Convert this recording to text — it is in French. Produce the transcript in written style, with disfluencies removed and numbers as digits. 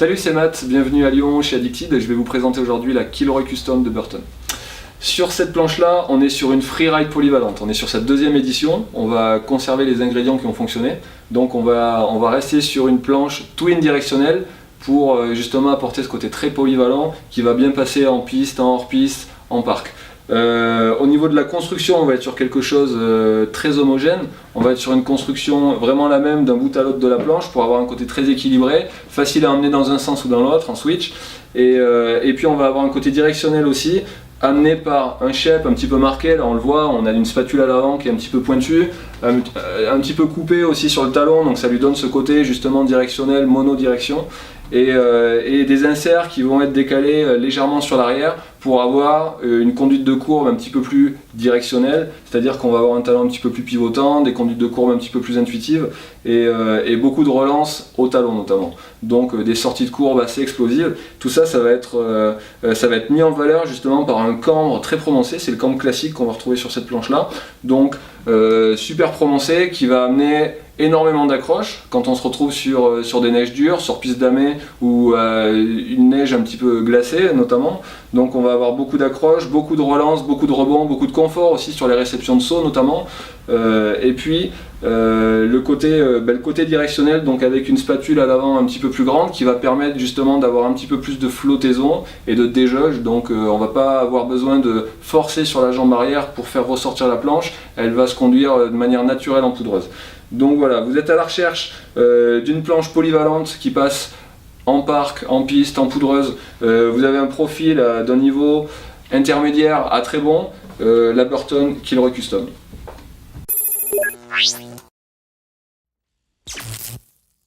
Salut, c'est Matt, bienvenue à Lyon chez Addicted. Je vais vous présenter aujourd'hui la Kilroy Custom de Burton. Sur cette planche-là, on est sur une freeride polyvalente. On est sur sa deuxième édition. On va conserver les ingrédients qui ont fonctionné. Donc on va rester sur une planche twin directionnelle pour justement apporter ce côté très polyvalent qui va bien passer en piste, en hors-piste, en parc. Au niveau de la construction, on va être sur quelque chose très homogène. On va être sur une construction vraiment la même d'un bout à l'autre de la planche pour avoir un côté très équilibré, facile à emmener dans un sens ou dans l'autre en switch. Et puis on va avoir un côté directionnel aussi, amené par un shape un petit peu marqué. Là on le voit, on a une spatule à l'avant qui est un petit peu pointue, un petit peu coupée aussi sur le talon, donc ça lui donne ce côté justement directionnel, monodirection. Et des inserts qui vont être décalés légèrement sur l'arrière pour avoir une conduite de courbe un petit peu plus directionnelle, c'est-à-dire qu'on va avoir un talon un petit peu plus pivotant, des conduites de courbe un petit peu plus intuitives et beaucoup de relance au talon notamment. Donc des sorties de courbe assez explosives. Tout ça, ça va être mis en valeur justement par un cambre très prononcé. C'est le cambre classique qu'on va retrouver sur cette planche-là. Donc super prononcé qui va amener énormément d'accroches quand on se retrouve sur des neiges dures, sur piste damée ou une neige un petit peu glacée notamment. Donc on va avoir beaucoup d'accroches, beaucoup de relance, beaucoup de rebonds, beaucoup de confort aussi sur les réceptions de saut notamment. Et puis le côté directionnel, donc avec une spatule à l'avant un petit peu plus grande qui va permettre justement d'avoir un petit peu plus de flottaison et de déjauge. Donc on va pas avoir besoin de forcer sur la jambe arrière pour faire ressortir la planche, elle va se conduire de manière naturelle en poudreuse. Donc voilà, vous êtes à la recherche d'une planche polyvalente qui passe en parc, en piste, en poudreuse. Vous avez un profil d'un niveau intermédiaire à très bon, la Burton Kilroy Custom.